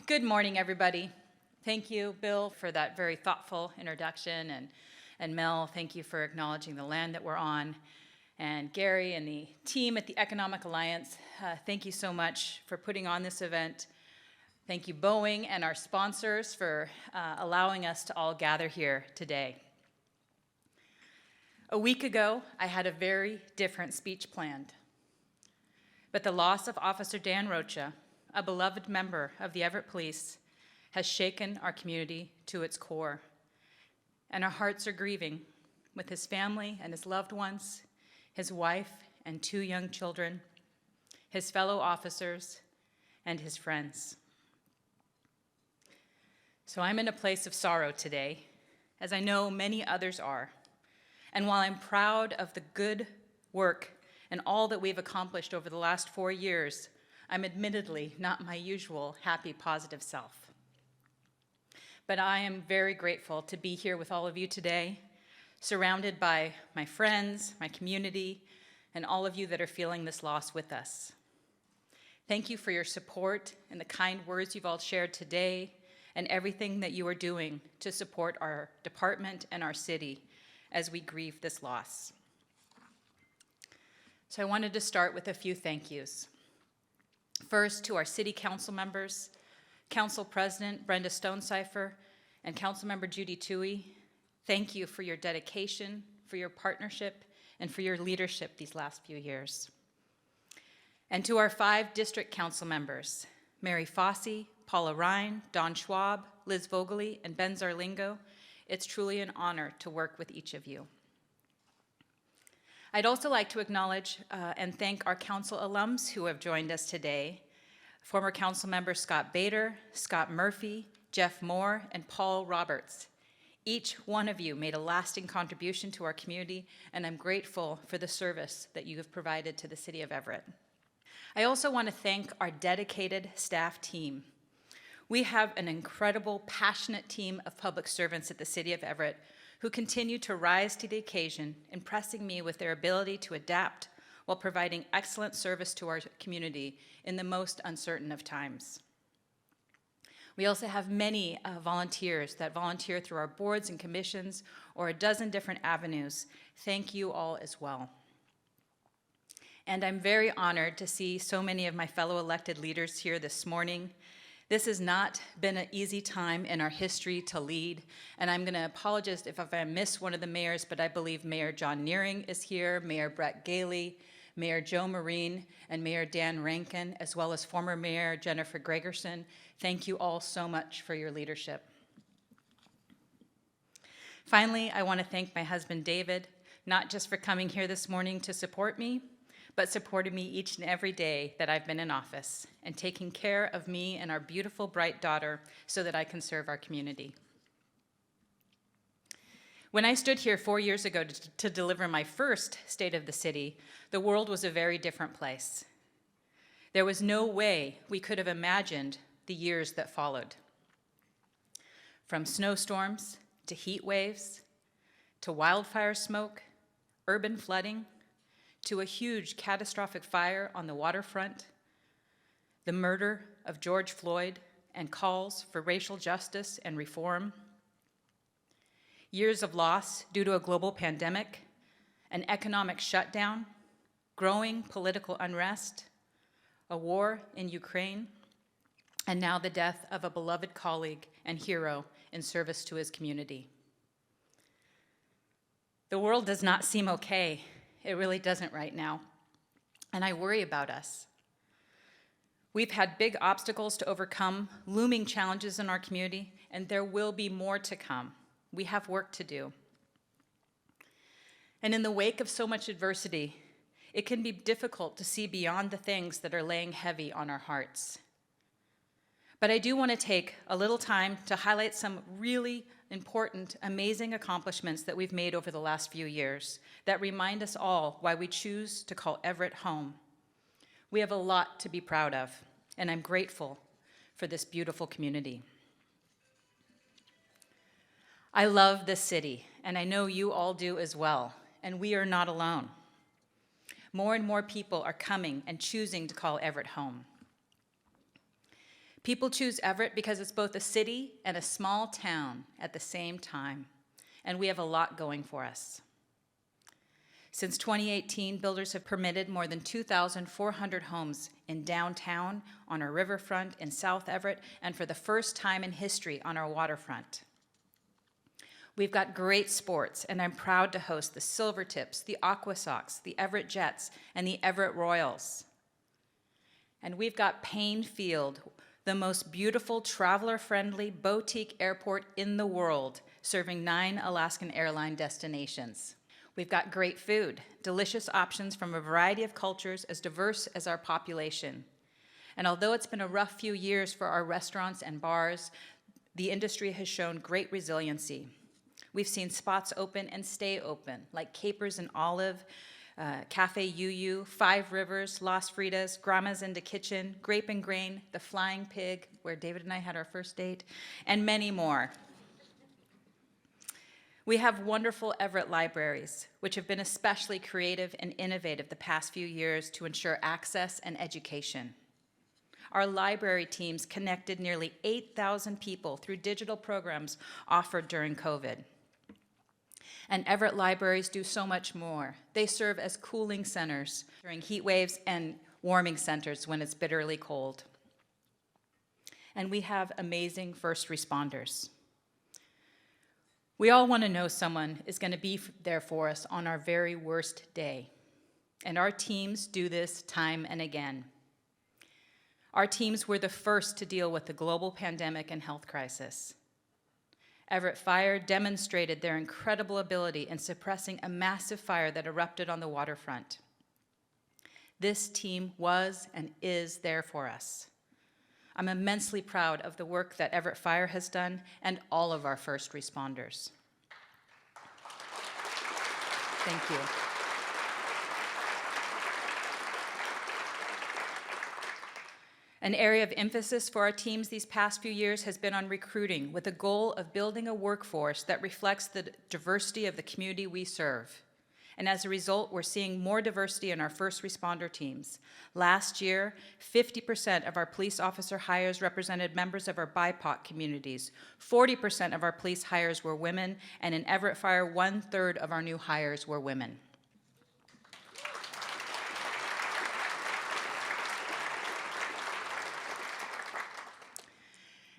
Good morning, everybody. Thank you, Bill, for that very thoughtful introduction, and Mel, thank you for acknowledging the land that we're on. And Gary and the team at the Economic Alliance, thank you so much for putting on this event. Thank you, Boeing, and our sponsors for allowing us to all gather here today. A week ago, I had a very different speech planned. But the loss of Officer Dan Rocha, a beloved member of the Everett Police, has shaken our community to its core. And our hearts are grieving with his family and his loved ones, his wife and 2 young children, his fellow officers, and his friends. So I'm in a place of sorrow today, as I know many others are. And while I'm proud of the good work and all that we've accomplished over the last 4 years, I'm admittedly not my usual happy, positive self. But I am very grateful to be here with all of you today, surrounded by my friends, my community, and all of you that are feeling this loss with us. Thank you for your support and the kind words you've all shared today, and everything that you are doing to support our department and our city as we grieve this loss. So I wanted to start with a few thank yous. First, to our city council members, Council President Brenda Stonecipher, and Councilmember Judy Toohey, thank you for your dedication, for your partnership, and for your leadership these last few years. And to our 5 district council members, Mary Fossey, Paula Ryan, Don Schwab, Liz Vogely, and Ben Zarlingo, it's truly an honor to work with each of you. I'd also like to acknowledge and thank our council alums who have joined us today. Former council members Scott Bader, Scott Murphy, Jeff Moore, and Paul Roberts. Each one of you made a lasting contribution to our community, and I'm grateful for the service that you have provided to the city of Everett. I also want to thank our dedicated staff team. We have an incredible, passionate team of public servants at the city of Everett who continue to rise to the occasion, impressing me with their ability to adapt while providing excellent service to our community in the most uncertain of times. We also have many volunteers that volunteer through our boards and commissions or a dozen different avenues. Thank you all as well. And I'm very honored to see so many of my fellow elected leaders here this morning. This has not been an easy time in our history to lead, and I'm going to apologize if I miss one of the mayors, but I believe Mayor John Nearing is here, Mayor Brett Gailey, Mayor Joe Marine, and Mayor Dan Rankin, as well as former Mayor Jennifer Gregerson. Thank you all so much for your leadership. Finally, I want to thank my husband David, not just for coming here this morning to support me, but supported me each and every day that I've been in office and taking care of me and our beautiful, bright daughter so that I can serve our community. When I stood here 4 years ago to deliver my first State of the City, the world was a very different place. There was no way we could have imagined the years that followed. From snowstorms to heat waves, to wildfire smoke, urban flooding, to a huge catastrophic fire on the waterfront, the murder of George Floyd and calls for racial justice and reform, years of loss due to a global pandemic, an economic shutdown, growing political unrest, a war in Ukraine, and now the death of a beloved colleague and hero in service to his community. The world does not seem okay. It really doesn't right now, and I worry about us. We've had big obstacles to overcome, looming challenges in our community, and there will be more to come. We have work to do. And in the wake of so much adversity, it can be difficult to see beyond the things that are laying heavy on our hearts. But I do want to take a little time to highlight some really important, amazing accomplishments that we've made over the last few years that remind us all why we choose to call Everett home. We have a lot to be proud of, and I'm grateful for this beautiful community. I love this city, and I know you all do as well, and we are not alone. More and more people are coming and choosing to call Everett home. People choose Everett because it's both a city and a small town at the same time, and we have a lot going for us. Since 2018, builders have permitted more than 2,400 homes in downtown, on our riverfront, in South Everett, and for the first time in history on our waterfront. We've got great sports, and I'm proud to host the Silvertips, the Aqua Sox, the Everett Jets, and the Everett Royals. And we've got Payne Field, the most beautiful, traveler-friendly boutique airport in the world, serving 9 Alaskan airline destinations. We've got great food, delicious options from a variety of cultures as diverse as our population. And although it's been a rough few years for our restaurants and bars, the industry has shown great resiliency. We've seen spots open and stay open, like Capers and Olive, Cafe UU, Five Rivers, Las Fritas, Grandma's in the Kitchen, Grape and Grain, The Flying Pig, where David and I had our first date, and many more. We have wonderful Everett libraries, which have been especially creative and innovative the past few years to ensure access and education. Our library teams connected nearly 8,000 people through digital programs offered during COVID. And Everett libraries do so much more. They serve as cooling centers during heat waves and warming centers when it's bitterly cold. And we have amazing first responders. We all want to know someone is going to be there for us on our very worst day. And our teams do this time and again. Our teams were the first to deal with the global pandemic and health crisis. Everett Fire demonstrated their incredible ability in suppressing a massive fire that erupted on the waterfront. This team was and is there for us. I'm immensely proud of the work that Everett Fire has done and all of our first responders. Thank you. An area of emphasis for our teams these past few years has been on recruiting, with the goal of building a workforce that reflects the diversity of the community we serve. And as a result, we're seeing more diversity in our first responder teams. Last year, 50% of our police officer hires represented members of our BIPOC communities. 40% of our police hires were women, and in Everett Fire, 1/3 of our new hires were women.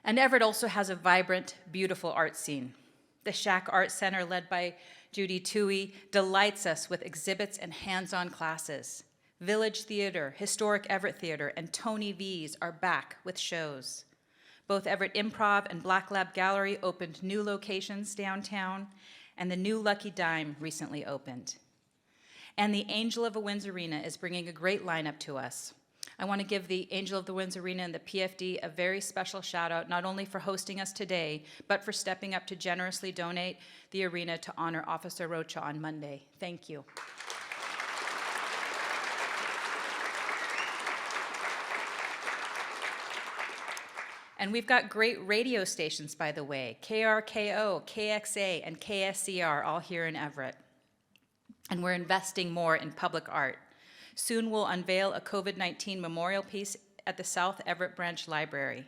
And Everett also has a vibrant, beautiful art scene. The Shack Art Center, led by Judy Toohey, delights us with exhibits and hands-on classes. Village Theater, Historic Everett Theater, and Tony V's are back with shows. Both Everett Improv and Black Lab Gallery opened new locations downtown, and the new Lucky Dime recently opened. And the Angel of the Winds Arena is bringing a great lineup to us. I want to give the Angel of the Winds Arena and the PFD a very special shout out, not only for hosting us today, but for stepping up to generously donate the arena to honor Officer Rocha on Monday. Thank you. And we've got great radio stations, by the way, KRKO, KXA, and KSCR, all here in Everett. And we're investing more in public art. Soon we'll unveil a COVID-19 memorial piece at the South Everett Branch Library.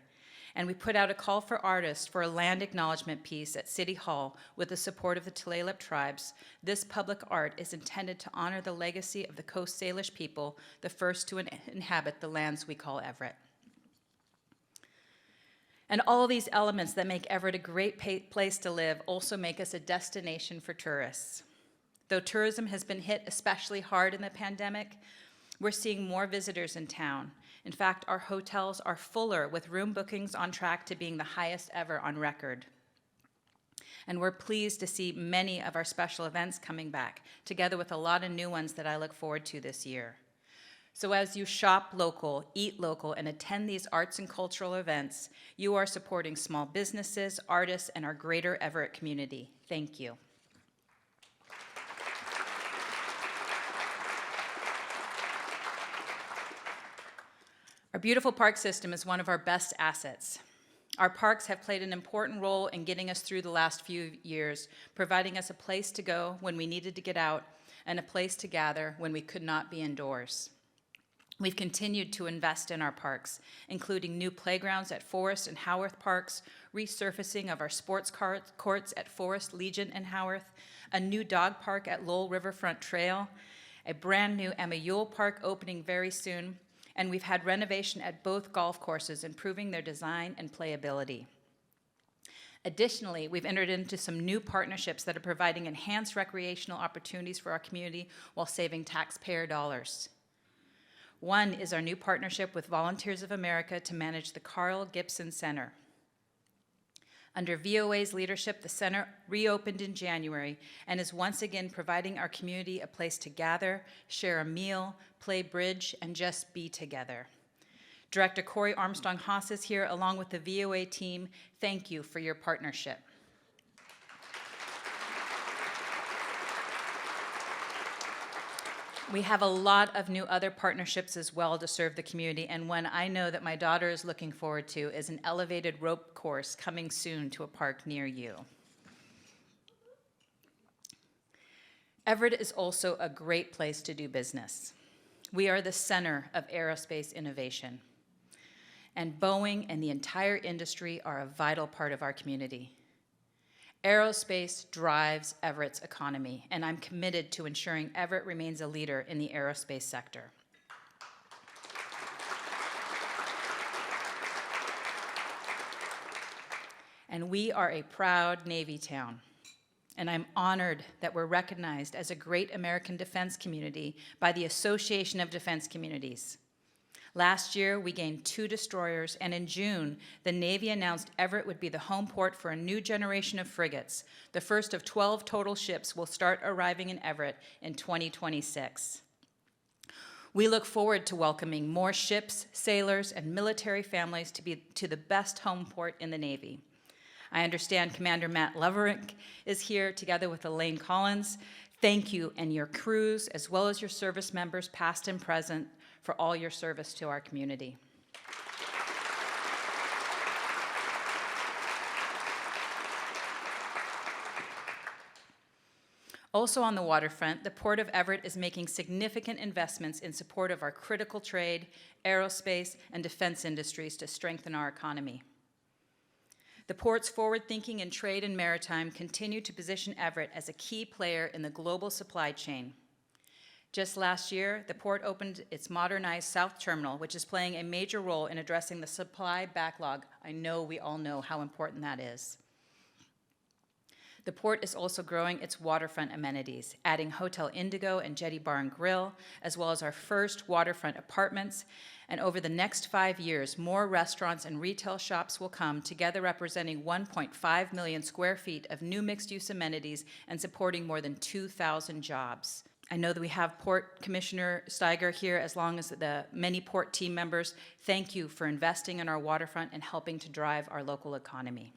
And we put out a call for artists for a land acknowledgement piece at City Hall with the support of the Tulalip tribes. This public art is intended to honor the legacy of the Coast Salish people, the first to inhabit the lands we call Everett. And all these elements that make Everett a great place to live also make us a destination for tourists. Though tourism has been hit especially hard in the pandemic, we're seeing more visitors in town. In fact, our hotels are fuller, with room bookings on track to being the highest ever on record. And we're pleased to see many of our special events coming back, together with a lot of new ones that I look forward to this year. So as you shop local, eat local, and attend these arts and cultural events, you are supporting small businesses, artists, and our greater Everett community. Thank you. Our beautiful park system is one of our best assets. Our parks have played an important role in getting us through the last few years, providing us a place to go when we needed to get out and a place to gather when we could not be indoors. We've continued to invest in our parks, including new playgrounds at Forest and Howarth Parks, resurfacing of our sports courts at Forest, Legion, and Howarth, a new dog park at Lowell Riverfront Trail, a brand new Emma Ewell Park opening very soon, and we've had renovation at both golf courses, improving their design and playability. Additionally, we've entered into some new partnerships that are providing enhanced recreational opportunities for our community while saving taxpayer dollars. One is our new partnership with Volunteers of America to manage the Carl Gibson Center. Under VOA's leadership, the center reopened in January and is once again providing our community a place to gather, share a meal, play bridge, and just be together. Director Corey Armstrong-Haas is here along with the VOA team. Thank you for your partnership. We have a lot of new other partnerships as well to serve the community, and one I know that my daughter is looking forward to is an elevated rope course coming soon to a park near you. Everett is also a great place to do business. We are the center of aerospace innovation, and Boeing and the entire industry are a vital part of our community. Aerospace drives Everett's economy, and I'm committed to ensuring Everett remains a leader in the aerospace sector. And we are a proud Navy town, and I'm honored that we're recognized as a great American defense community by the Association of Defense Communities. Last year, we gained 2 destroyers, and in June, the Navy announced Everett would be the home port for a new generation of frigates. The first of 12 total ships will start arriving in Everett in 2026. We look forward to welcoming more ships, sailors, and military families to the best home port in the Navy. I understand Commander Matt Leverink is here together with Elaine Collins. Thank you and your crews, as well as your service members, past and present, for all your service to our community. Also on the waterfront, the Port of Everett is making significant investments in support of our critical trade, aerospace, and defense industries to strengthen our economy. The port's forward thinking in trade and maritime continue to position Everett as a key player in the global supply chain. Just last year, the port opened its modernized South Terminal, which is playing a major role in addressing the supply backlog. I know we all know how important that is. The port is also growing its waterfront amenities, adding Hotel Indigo and Jetty Bar and Grill, as well as our first waterfront apartments. And over the next 5 years, more restaurants and retail shops will come, together representing 1.5 million square feet of new mixed-use amenities and supporting more than 2,000 jobs. I know that we have Port Commissioner Steiger here, as long as the many port team members. Thank you for investing in our waterfront and helping to drive our local economy.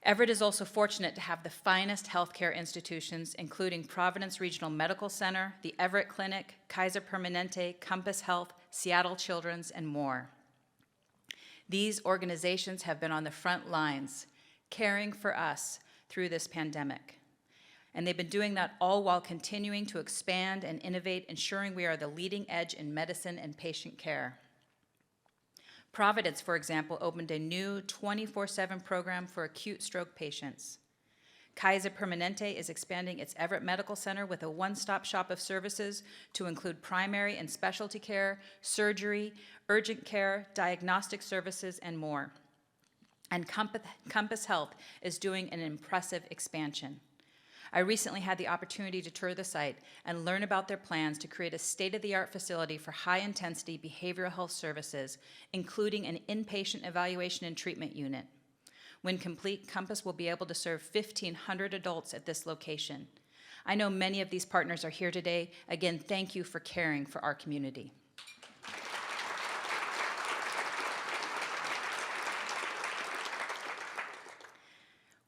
Everett is also fortunate to have the finest healthcare institutions, including Providence Regional Medical Center, the Everett Clinic, Kaiser Permanente, Compass Health, Seattle Children's, and more. These organizations have been on the front lines, caring for us through this pandemic. And they've been doing that all while continuing to expand and innovate, ensuring we are the leading edge in medicine and patient care. Providence, for example, opened a new 24/7 program for acute stroke patients. Kaiser Permanente is expanding its Everett Medical Center with a one-stop shop of services to include primary and specialty care, surgery, urgent care, diagnostic services, and more. And Compass Health is doing an impressive expansion. I recently had the opportunity to tour the site and learn about their plans to create a state-of-the-art facility for high-intensity behavioral health services, including an inpatient evaluation and treatment unit. When complete, Compass will be able to serve 1,500 adults at this location. I know many of these partners are here today. Again, thank you for caring for our community.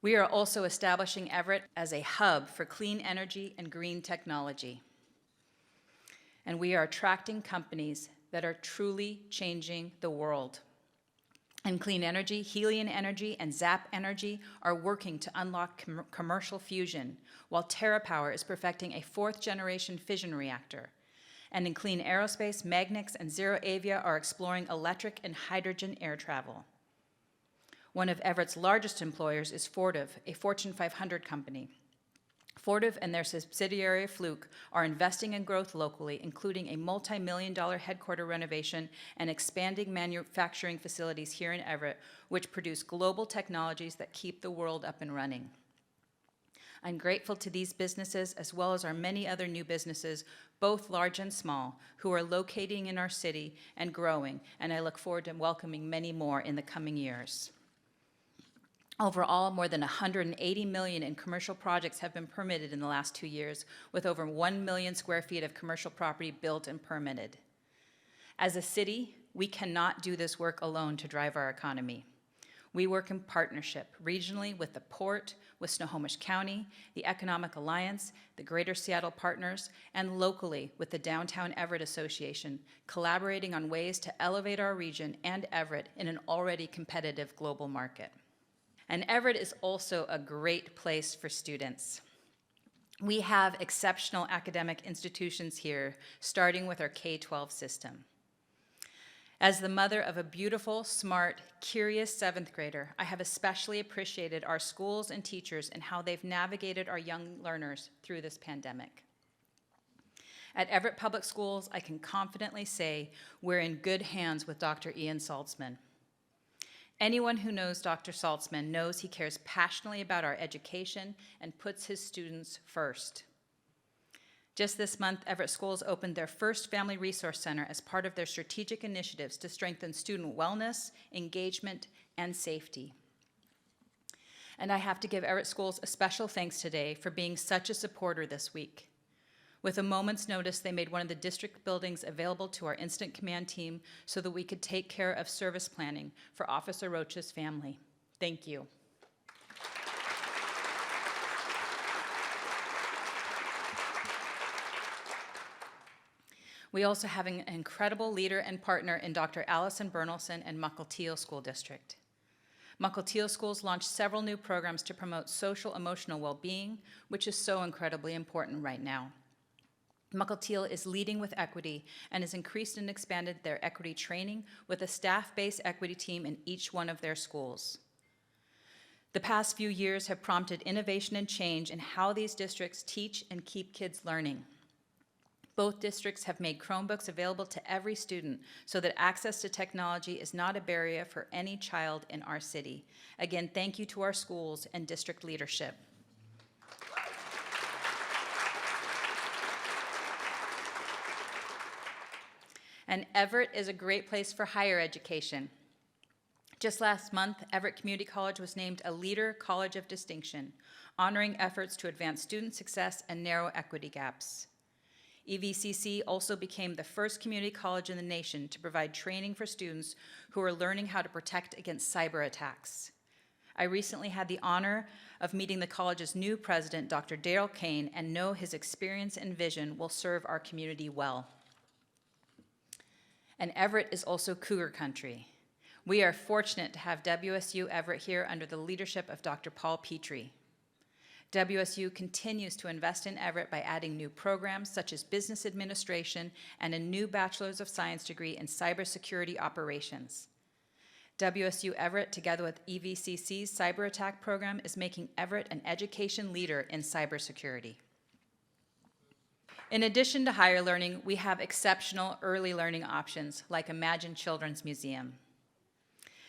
We are also establishing Everett as a hub for clean energy and green technology. And we are attracting companies that are truly changing the world. In clean energy, Helion Energy and Zap Energy are working to unlock commercial fusion, while TerraPower is perfecting a fourth-generation fission reactor. And in clean aerospace, Magnix and ZeroAvia are exploring electric and hydrogen air travel. One of Everett's largest employers is Fortive, a Fortune 500 company. Fortive and their subsidiary Fluke are investing in growth locally, including a multi-million-dollar headquarter renovation and expanding manufacturing facilities here in Everett, which produce global technologies that keep the world up and running. I'm grateful to these businesses, as well as our many other new businesses, both large and small, who are locating in our city and growing, and I look forward to welcoming many more in the coming years. Overall, more than $180 million in commercial projects have been permitted in the last 2 years, with over 1 million square feet of commercial property built and permitted. As a city, we cannot do this work alone to drive our economy. We work in partnership, regionally with the Port, with Snohomish County, the Economic Alliance, the Greater Seattle Partners, and locally with the Downtown Everett Association, collaborating on ways to elevate our region and Everett in an already competitive global market. And Everett is also a great place for students. We have exceptional academic institutions here, starting with our K-12 system. As the mother of a beautiful, smart, curious 7th grader, I have especially appreciated our schools and teachers and how they've navigated our young learners through this pandemic. At Everett Public Schools, I can confidently say we're in good hands with Dr. Ian Saltzman. Anyone who knows Dr. Saltzman knows he cares passionately about our education and puts his students first. Just this month, Everett Schools opened their first Family Resource Center as part of their strategic initiatives to strengthen student wellness, engagement, and safety. And I have to give Everett Schools a special thanks today for being such a supporter this week. With a moment's notice, they made one of the district buildings available to our incident command team so that we could take care of service planning for Officer Roach's family. Thank you. We also have an incredible leader and partner in Dr. Allison Bernelson and Mukilteo School District. Mukilteo Schools launched several new programs to promote social emotional well-being, which is so incredibly important right now. Mukilteo is leading with equity and has increased and expanded their equity training with a staff-based equity team in each one of their schools. The past few years have prompted innovation and change in how these districts teach and keep kids learning. Both districts have made Chromebooks available to every student so that access to technology is not a barrier for any child in our city. Again, thank you to our schools and district leadership. And Everett is a great place for higher education. Just last month, Everett Community College was named a Leader College of Distinction, honoring efforts to advance student success and narrow equity gaps. EVCC also became the first community college in the nation to provide training for students who are learning how to protect against cyber attacks. I recently had the honor of meeting the college's new president, Dr. Daryl Kane, and know his experience and vision will serve our community well. And Everett is also Cougar Country. We are fortunate to have WSU Everett here under the leadership of Dr. Paul Petrie. WSU continues to invest in Everett by adding new programs such as business administration and a new Bachelor's of Science degree in cybersecurity operations. WSU Everett, together with EVCC's cyber attack program, is making Everett an education leader in cybersecurity. In addition to higher learning, we have exceptional early learning options like Imagine Children's Museum.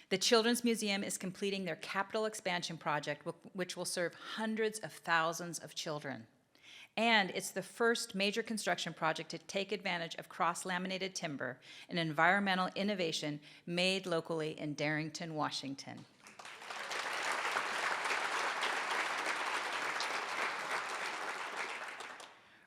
The Children's Museum is completing their capital expansion project, which will serve hundreds of thousands of children. And it's the first major construction project to take advantage of cross-laminated timber, an environmental innovation made locally in Darrington, Washington.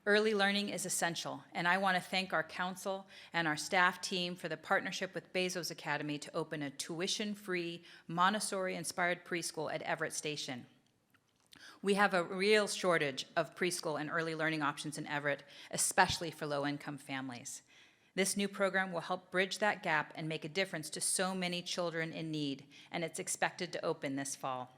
Early learning is essential, and I want to thank our council and our staff team for the partnership with Bezos Academy to open a tuition-free, Montessori-inspired preschool at Everett Station. We have a real shortage of preschool and early learning options in Everett, especially for low-income families. This new program will help bridge that gap and make a difference to so many children in need, and it's expected to open this fall.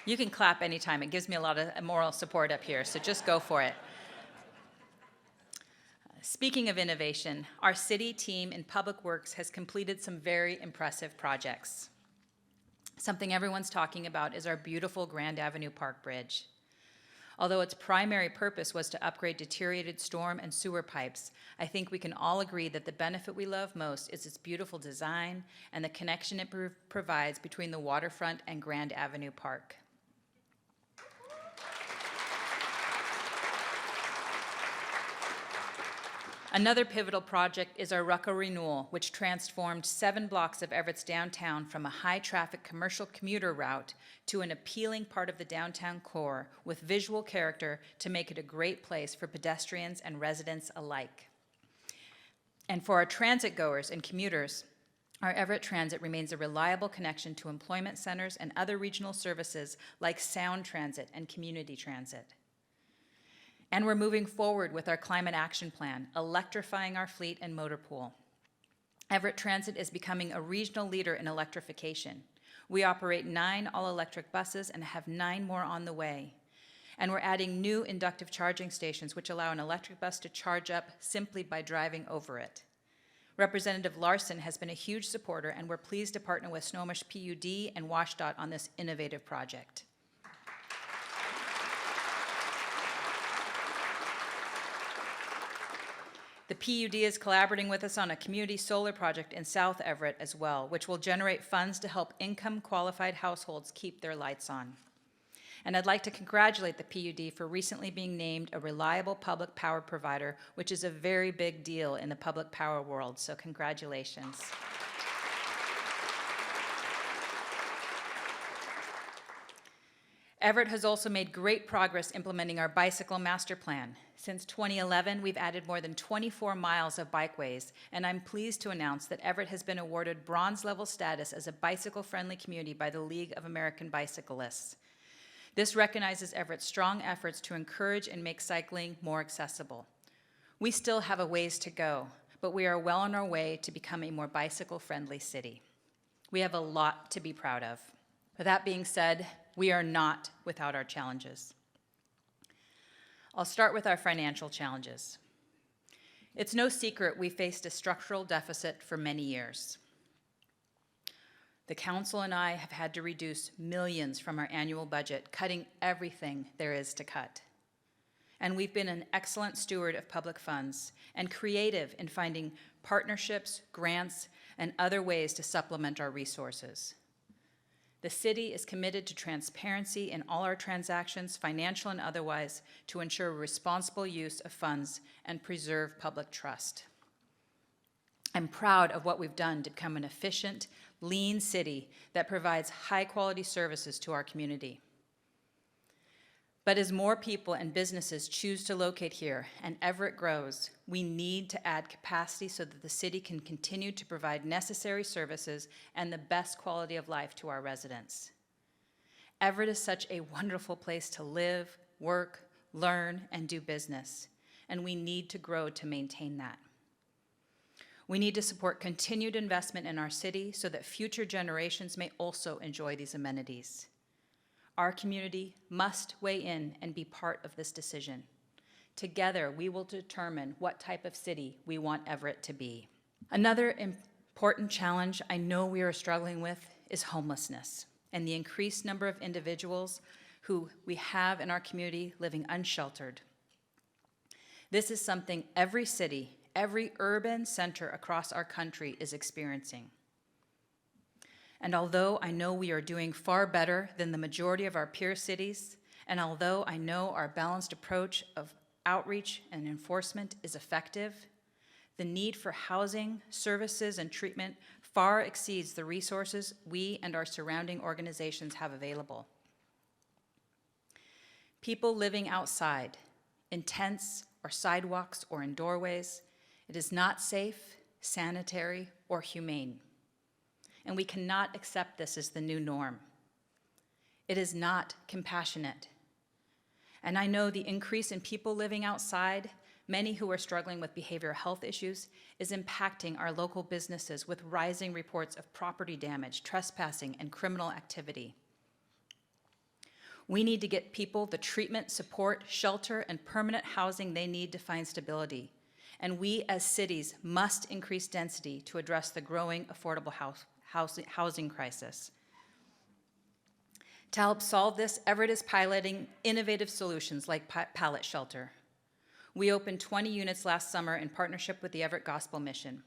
You can clap anytime. It gives me a lot of moral support up here, so just go for it. Speaking of innovation, our city team in Public Works has completed some very impressive projects. Something everyone's talking about is our beautiful Grand Avenue Park Bridge. Although its primary purpose was to upgrade deteriorated storm and sewer pipes, I think we can all agree that the benefit we love most is its beautiful design and the connection it provides between the waterfront and Grand Avenue Park. Another pivotal project is our Rucka Renewal, which transformed 7 blocks of Everett's downtown from a high-traffic commercial commuter route to an appealing part of the downtown core with visual character to make it a great place for pedestrians and residents alike. And for our transit goers and commuters, our Everett Transit remains a reliable connection to employment centers and other regional services like Sound Transit and Community Transit. And we're moving forward with our climate action plan, electrifying our fleet and motor pool. Everett Transit is becoming a regional leader in electrification. We operate 9 all-electric buses and have 9 more on the way. And we're adding new inductive charging stations which allow an electric bus to charge up simply by driving over it. Representative Larson has been a huge supporter, and we're pleased to partner with Snohomish PUD and WashDOT on this innovative project. The PUD is collaborating with us on a community solar project in South Everett as well, which will generate funds to help income-qualified households keep their lights on. And I'd like to congratulate the PUD for recently being named a reliable public power provider, which is a very big deal in the public power world, so congratulations. Everett has also made great progress implementing our bicycle master plan. Since 2011, we've added more than 24 miles of bikeways, and I'm pleased to announce that Everett has been awarded bronze level status as a bicycle-friendly community by the League of American Bicyclists. This recognizes Everett's strong efforts to encourage and make cycling more accessible. We still have a ways to go, but we are well on our way to become a more bicycle-friendly city. We have a lot to be proud of. With that being said, we are not without our challenges. I'll start with our financial challenges. It's no secret we faced a structural deficit for many years. The council and I have had to reduce millions from our annual budget, cutting everything there is to cut. And we've been an excellent steward of public funds and creative in finding partnerships, grants, and other ways to supplement our resources. The city is committed to transparency in all our transactions, financial and otherwise, to ensure responsible use of funds and preserve public trust. I'm proud of what we've done to become an efficient, lean city that provides high-quality services to our community. But as more people and businesses choose to locate here and Everett grows, we need to add capacity so that the city can continue to provide necessary services and the best quality of life to our residents. Everett is such a wonderful place to live, work, learn, and do business, and we need to grow to maintain that. We need to support continued investment in our city so that future generations may also enjoy these amenities. Our community must weigh in and be part of this decision. Together, we will determine what type of city we want Everett to be. Another important challenge I know we are struggling with is homelessness and the increased number of individuals who we have in our community living unsheltered. This is something every city, every urban center across our country is experiencing. And although I know we are doing far better than the majority of our peer cities, and although I know our balanced approach of outreach and enforcement is effective, the need for housing, services, and treatment far exceeds the resources we and our surrounding organizations have available. People living outside, in tents or sidewalks or in doorways, it is not safe, sanitary, or humane. And we cannot accept this as the new norm. It is not compassionate. And I know the increase in people living outside, many who are struggling with behavioral health issues, is impacting our local businesses with rising reports of property damage, trespassing, and criminal activity. We need to get people the treatment, support, shelter, and permanent housing they need to find stability. And we as cities must increase density to address the growing affordable housing crisis. To help solve this, Everett is piloting innovative solutions like pallet shelter. We opened 20 units last summer in partnership with the Everett Gospel Mission.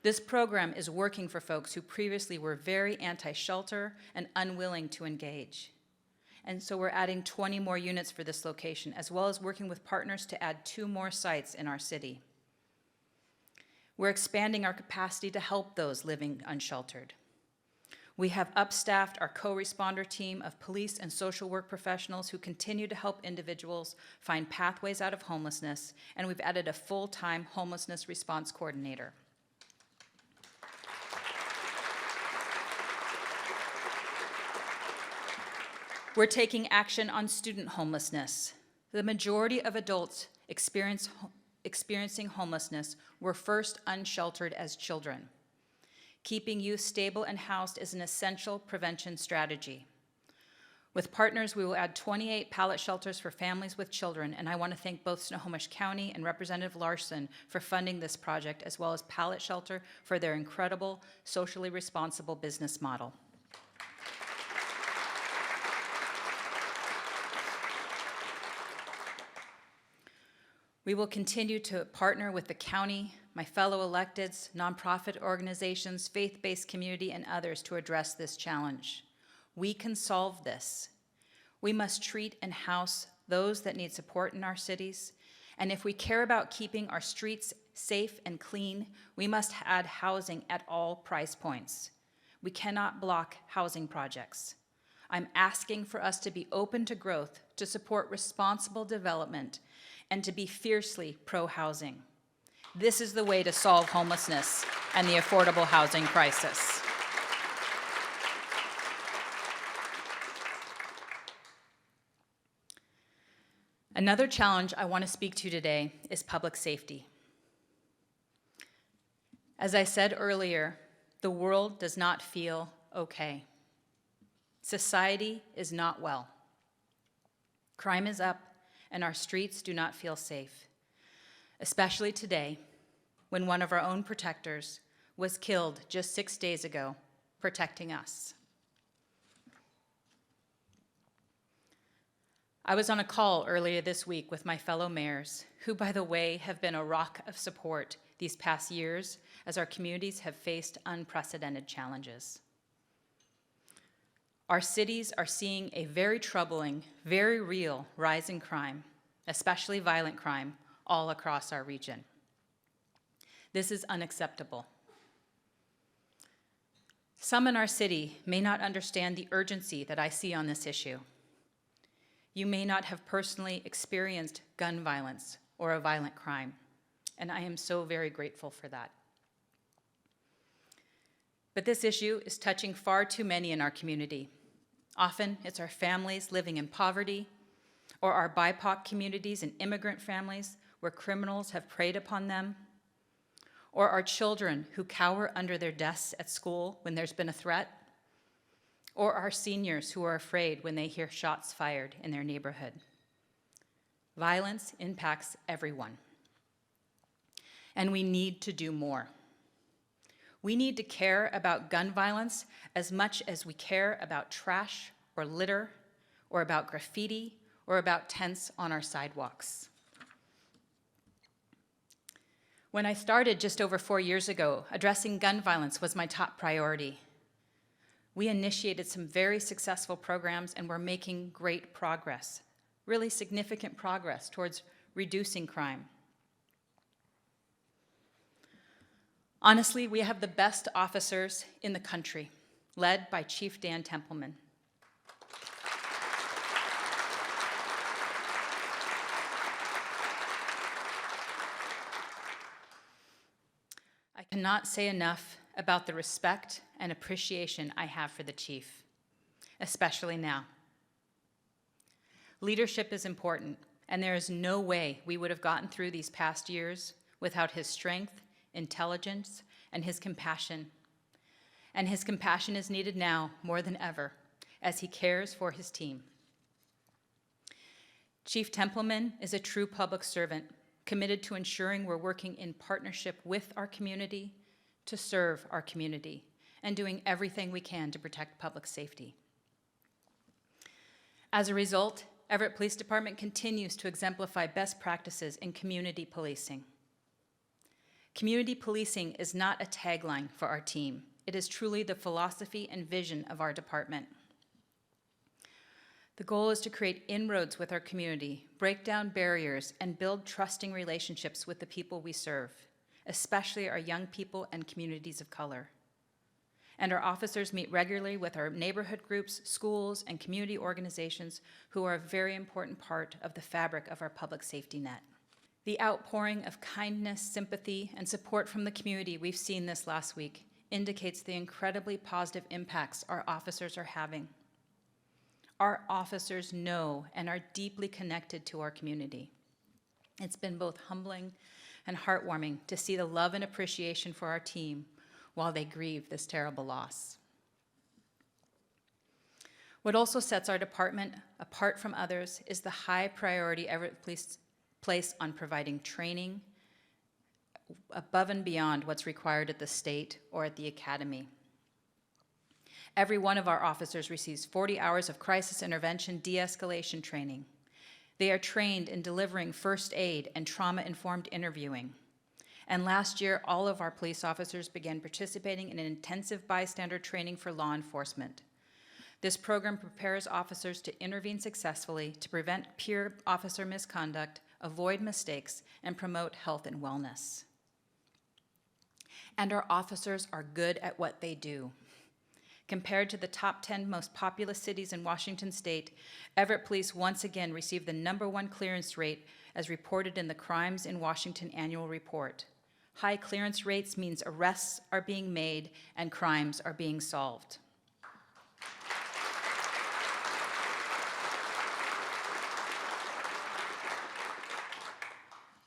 This program is working for folks who previously were very anti-shelter and unwilling to engage. And so we're adding 20 more units for this location, as well as working with partners to add 2 more sites in our city. We're expanding our capacity to help those living unsheltered. We have upstaffed our co-responder team of police and social work professionals who continue to help individuals find pathways out of homelessness, and we've added a full-time homelessness response coordinator. We're taking action on student homelessness. The majority of adults experiencing homelessness were first unsheltered as children. Keeping youth stable and housed is an essential prevention strategy. With partners, we will add 28 pallet shelters for families with children, and I want to thank both Snohomish County and Representative Larson for funding this project, as well as Pallet Shelter for their incredible, socially responsible business model. We will continue to partner with the county, my fellow electeds, nonprofit organizations, faith-based community, and others to address this challenge. We can solve this. We must treat and house those that need support in our cities, and if we care about keeping our streets safe and clean, we must add housing at all price points. We cannot block housing projects. I'm asking for us to be open to growth, to support responsible development, and to be fiercely pro-housing. This is the way to solve homelessness and the affordable housing crisis. Another challenge I want to speak to today is public safety. As I said earlier, the world does not feel okay. Society is not well. Crime is up, and our streets do not feel safe, especially today when one of our own protectors was killed just 6 days ago, protecting us. I was on a call earlier this week with my fellow mayors, who, by the way, have been a rock of support these past years as our communities have faced unprecedented challenges. Our cities are seeing a very troubling, very real rise in crime, especially violent crime, all across our region. This is unacceptable. Some in our city may not understand the urgency that I see on this issue. You may not have personally experienced gun violence or a violent crime, and I am so very grateful for that. But this issue is touching far too many in our community. Often, it's our families living in poverty, or our BIPOC communities and immigrant families where criminals have preyed upon them, or our children who cower under their desks at school when there's been a threat, or our seniors who are afraid when they hear shots fired in their neighborhood. Violence impacts everyone, and we need to do more. We need to care about gun violence as much as we care about trash or litter or about graffiti or about tents on our sidewalks. When I started just over 4 years ago, addressing gun violence was my top priority. We initiated some very successful programs and we're making great progress, really significant progress towards reducing crime. Honestly, we have the best officers in the country, led by Chief Dan Templeman. I cannot say enough about the respect and appreciation I have for the chief, especially now. Leadership is important, and there is no way we would have gotten through these past years without his strength, intelligence, and his compassion. And his compassion is needed now more than ever as he cares for his team. Chief Templeman is a true public servant, committed to ensuring we're working in partnership with our community to serve our community and doing everything we can to protect public safety. As a result, Everett Police Department continues to exemplify best practices in community policing. Community policing is not a tagline for our team. It is truly the philosophy and vision of our department. The goal is to create inroads with our community, break down barriers, and build trusting relationships with the people we serve, especially our young people and communities of color. And our officers meet regularly with our neighborhood groups, schools, and community organizations who are a very important part of the fabric of our public safety net. The outpouring of kindness, sympathy, and support from the community we've seen this last week indicates the incredibly positive impacts our officers are having. Our officers know and are deeply connected to our community. It's been both humbling and heartwarming to see the love and appreciation for our team while they grieve this terrible loss. What also sets our department apart from others is the high priority Everett Police place on providing training above and beyond what's required at the state or at the academy. Every one of our officers receives 40 hours of crisis intervention de-escalation training. They are trained in delivering first aid and trauma-informed interviewing. And last year, all of our police officers began participating in an intensive bystander training for law enforcement. This program prepares officers to intervene successfully to prevent peer officer misconduct, avoid mistakes, and promote health and wellness. And our officers are good at what they do. Compared to the top 10 most populous cities in Washington state, Everett Police once again received the #1 clearance rate as reported in the Crimes in Washington annual report. High clearance rates means arrests are being made and crimes are being solved.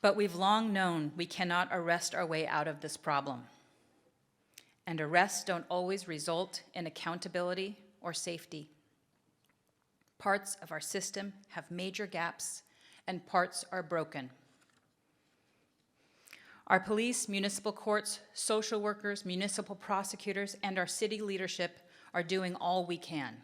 But we've long known we cannot arrest our way out of this problem. And arrests don't always result in accountability or safety. Parts of our system have major gaps, and parts are broken. Our police, municipal courts, social workers, municipal prosecutors, and our city leadership are doing all we can.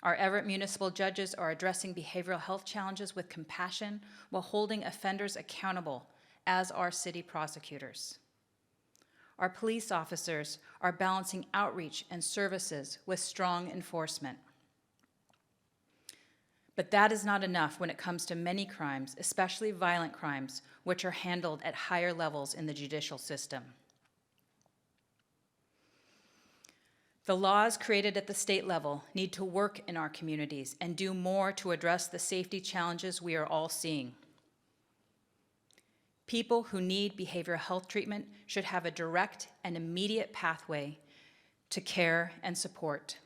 Our Everett municipal judges are addressing behavioral health challenges with compassion while holding offenders accountable, as are city prosecutors. Our police officers are balancing outreach and services with strong enforcement. But that is not enough when it comes to many crimes, especially violent crimes, which are handled at higher levels in the judicial system. The laws created at the state level need to work in our communities and do more to address the safety challenges we are all seeing. People who need behavioral health treatment should have a direct and immediate pathway to care and support.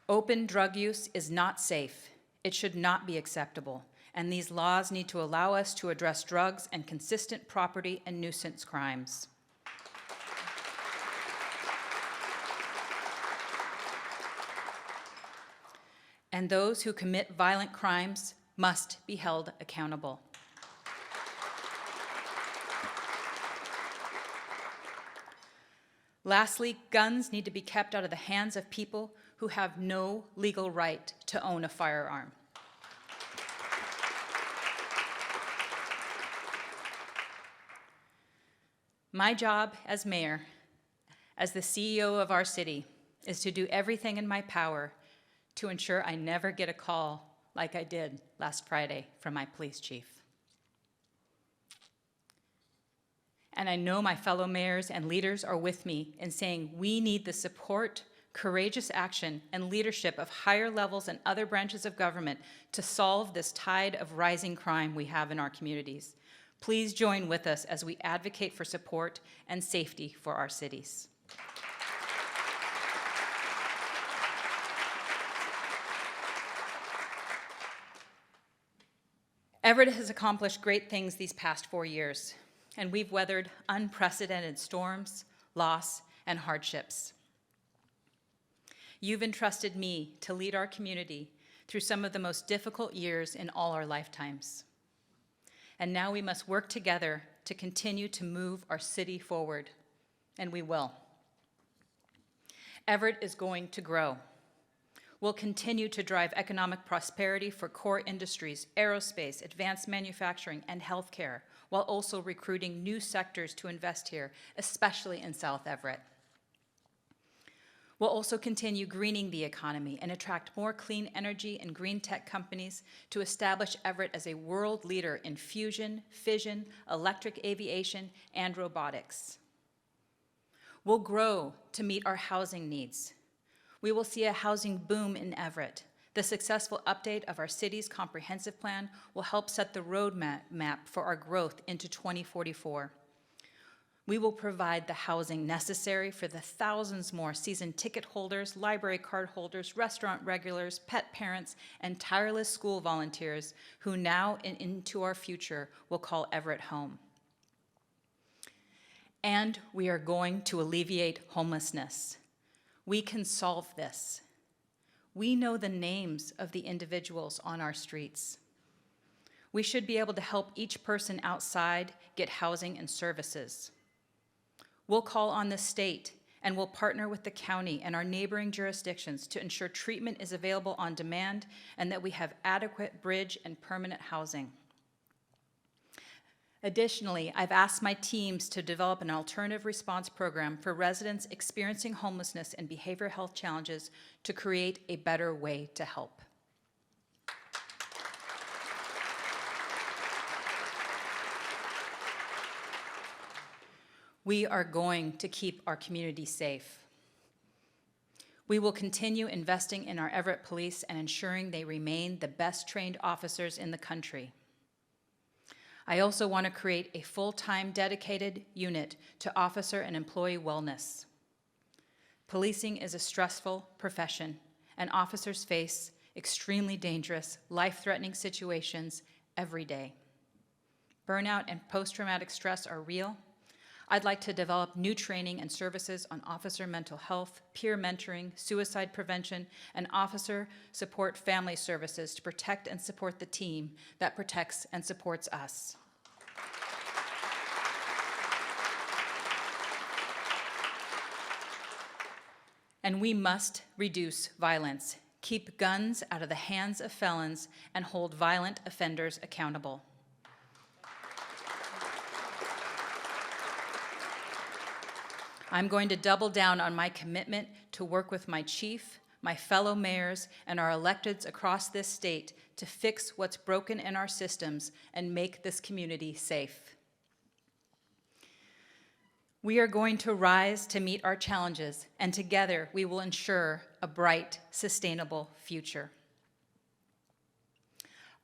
Open drug use is not safe. It should not be acceptable, and these laws need to allow us to address drugs and consistent property and nuisance crimes. And those who commit violent crimes must be held accountable. Lastly, guns need to be kept out of the hands of people who have no legal right to own a firearm. My job as mayor, as the CEO of our city, is to do everything in my power to ensure I never get a call like I did last Friday from my police chief. And I know my fellow mayors and leaders are with me in saying we need the support, courageous action, and leadership of higher levels and other branches of government to solve this tide of rising crime we have in our communities. Please join with us as we advocate for support and safety for our cities. Everett has accomplished great things these past 4 years, and we've weathered unprecedented storms, loss, and hardships. You've entrusted me to lead our community through some of the most difficult years in all our lifetimes. And now we must work together to continue to move our city forward, and we will. Everett is going to grow. We'll continue to drive economic prosperity for core industries, aerospace, advanced manufacturing, and healthcare, while also recruiting new sectors to invest here, especially in South Everett. We'll also continue greening the economy and attract more clean energy and green tech companies to establish Everett as a world leader in fusion, fission, electric aviation, and robotics. We'll grow to meet our housing needs. We will see a housing boom in Everett. The successful update of our city's comprehensive plan will help set the roadmap for our growth into 2044. We will provide the housing necessary for the thousands more season ticket holders, library card holders, restaurant regulars, pet parents, and tireless school volunteers who now and into our future will call Everett home. And we are going to alleviate homelessness. We can solve this. We know the names of the individuals on our streets. We should be able to help each person outside get housing and services. We'll call on the state and we'll partner with the county and our neighboring jurisdictions to ensure treatment is available on demand and that we have adequate bridge and permanent housing. Additionally, I've asked my teams to develop an alternative response program for residents experiencing homelessness and behavioral health challenges to create a better way to help. We are going to keep our community safe. We will continue investing in our Everett Police and ensuring they remain the best trained officers in the country. I also want to create a full-time dedicated unit to officer and employee wellness. Policing is a stressful profession, and officers face extremely dangerous, life-threatening situations every day. Burnout and post-traumatic stress are real. I'd like to develop new training and services on officer mental health, peer mentoring, suicide prevention, and officer support family services to protect and support the team that protects and supports us. And we must reduce violence, keep guns out of the hands of felons, and hold violent offenders accountable. I'm going to double down on my commitment to work with my chief, my fellow mayors, and our electeds across this state to fix what's broken in our systems and make this community safe. We are going to rise to meet our challenges, and together we will ensure a bright, sustainable future.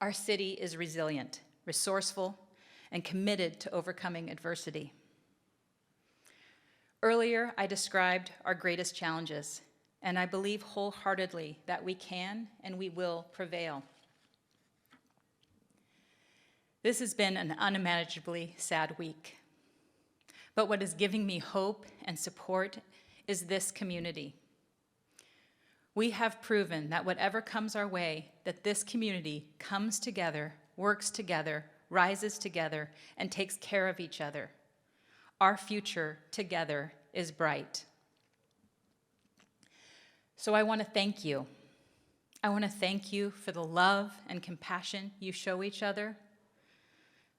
Our city is resilient, resourceful, and committed to overcoming adversity. Earlier, I described our greatest challenges, and I believe wholeheartedly that we can and we will prevail. This has been an unimaginably sad week, but what is giving me hope and support is this community. We have proven that whatever comes our way, that this community comes together, works together, rises together, and takes care of each other. Our future together is bright. So I want to thank you. I want to thank you for the love and compassion you show each other,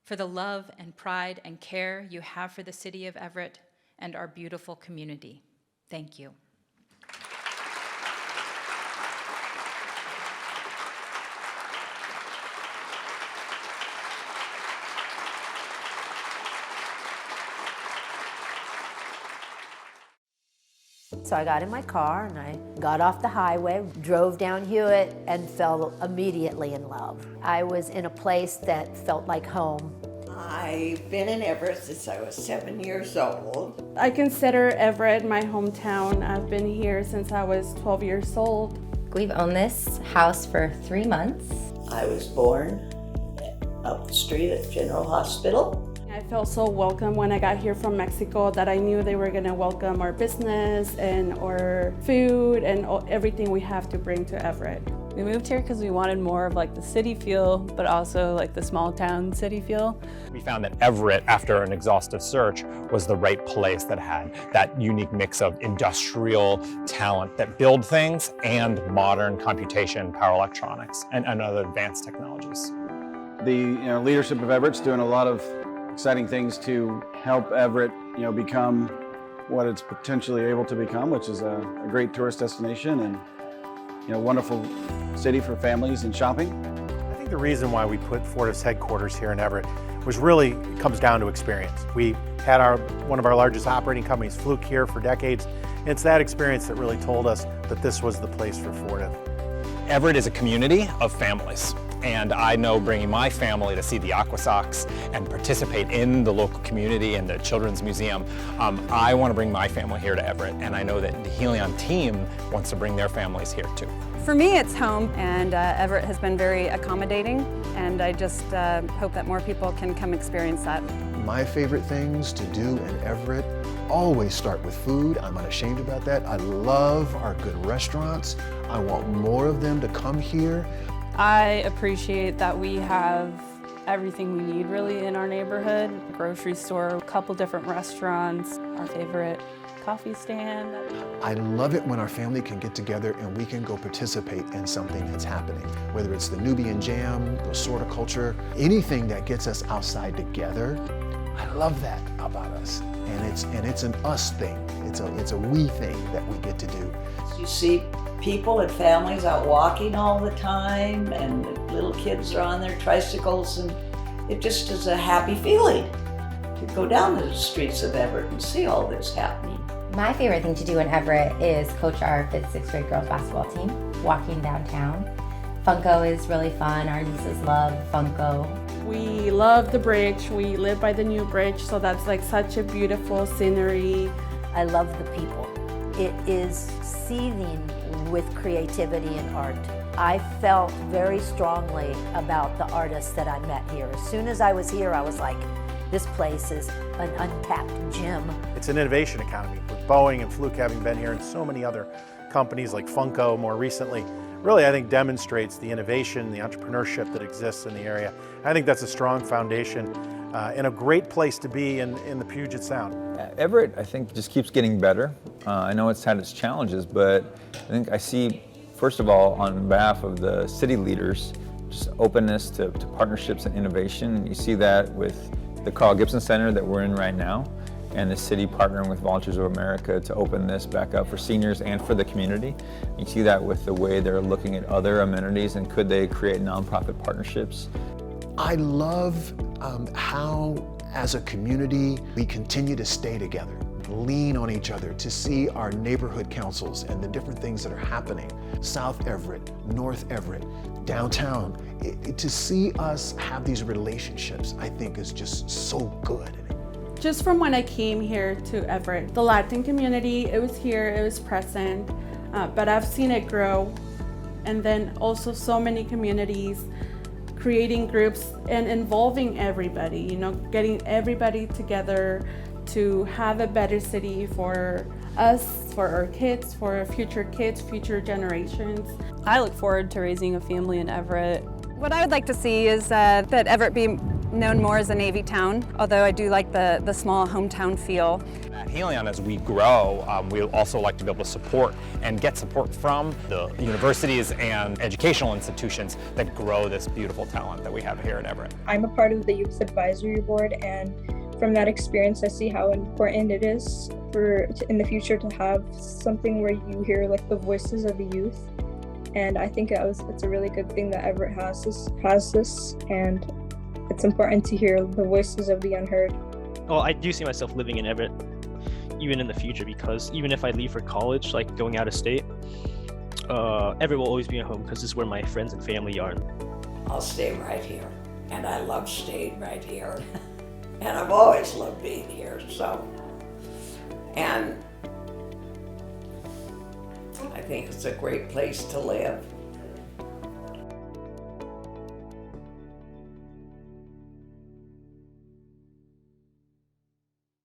for the love and pride and care you have for the city of Everett and our beautiful community. Thank you. So I got in my car and I got off the highway, drove down Hewitt, and fell immediately in love. I was in a place that felt like home. I I've been in Everett since I was 7 years old. I consider Everett my hometown. I've been here since I was 12 years old. We've owned this house for 3 months. I was born up the street at General Hospital. I felt so welcome when I got here from Mexico that I knew they were going to welcome our business and our food and everything we have to bring to Everett. We moved here because we wanted more of like the city feel, but also like the small town city feel. We found that Everett, after an exhaustive search, was the right place that had that unique mix of industrial talent that build things and modern computation, power electronics, and other advanced technologies. The leadership of Everett's doing a lot of exciting things to help Everett, become what it's potentially able to become, which is a great tourist destination and wonderful city for families and shopping. I think the reason why we put Fortive's headquarters here in Everett was really comes down to experience. We had one of our largest operating companies, Fluke, here for decades. And it's that experience that really told us that this was the place for Fortive. Everett is a community of families. And I know bringing my family to see the Aqua Sox and participate in the local community and the Children's Museum, I want to bring my family here to Everett, and I know that the Helion team wants to bring their families here too. For me, it's home, and Everett has been very accommodating, and I just hope that more people can come experience that. My favorite things to do in Everett always start with food. I'm unashamed about that. I love our good restaurants. I want more of them to come here. I appreciate that we have everything we need really in our neighborhood. Grocery store, a couple different restaurants, our favorite coffee stand. I love it when our family can get together and we can go participate in something that's happening. Whether it's the Nubian Jam, the Sorticulture, anything that gets us outside together. I love that about us. And it's an us thing. It's a we thing that we get to do. You see people and families out walking all the time, and little kids are on their tricycles, and it just is a happy feeling to go down the streets of Everett and see all this happening. My favorite thing to do in Everett is coach our 5th, 6th grade girls basketball team, walking downtown. Funko is really fun. Our nieces love Funko. We love the bridge. We live by the new bridge, so that's like such a beautiful scenery. I love the people. It is seething with creativity and art. I felt very strongly about the artists that I met here. As soon as I was here, I was like, this place is an untapped gem. It's an innovation economy, with Boeing and Fluke having been here and so many other companies like Funko more recently. Really, I think demonstrates the innovation, the entrepreneurship that exists in the area. I think that's a strong foundation and a great place to be in the Puget Sound. Everett, I think, just keeps getting better. I know it's had its challenges, but I think I see, first of all, on behalf of the city leaders, just openness to partnerships and innovation. You see that with the Carl Gibson Center that we're in right now, and the city partnering with Volunteers of America to open this back up for seniors and for the community. You see that with the way they're looking at other amenities and could they create nonprofit partnerships. I love how, as a community, we continue to stay together, lean on each other, to see our neighborhood councils and the different things that are happening. South Everett, North Everett, downtown. To see us have these relationships, I think, is just so good. Just from when I came here to Everett, the Latin community, it was here, it was present, but I've seen it grow. And then also so many communities creating groups and involving everybody, getting everybody together to have a better city for us, for our kids, for future kids, future generations. I look forward to raising a family in Everett. What I would like to see is that Everett be known more as a Navy town, although I do like the small hometown feel. At Helion, as we grow, we also like to be able to support and get support from the universities and educational institutions that grow this beautiful talent that we have here at Everett. I'm a part of the Youth Advisory Board, and from that experience, I see how important it is in the future to have something where you hear like the voices of the youth. And I think it's a really good thing that Everett has this, and it's important to hear the voices of the unheard. Well, I do see myself living in Everett, even in the future, because even if I leave for college, like going out of state, Everett will always be a home because this is where my friends and family are. I'll stay right here, and I love staying right here. And I've always loved being here, so. And I think it's a great place to live.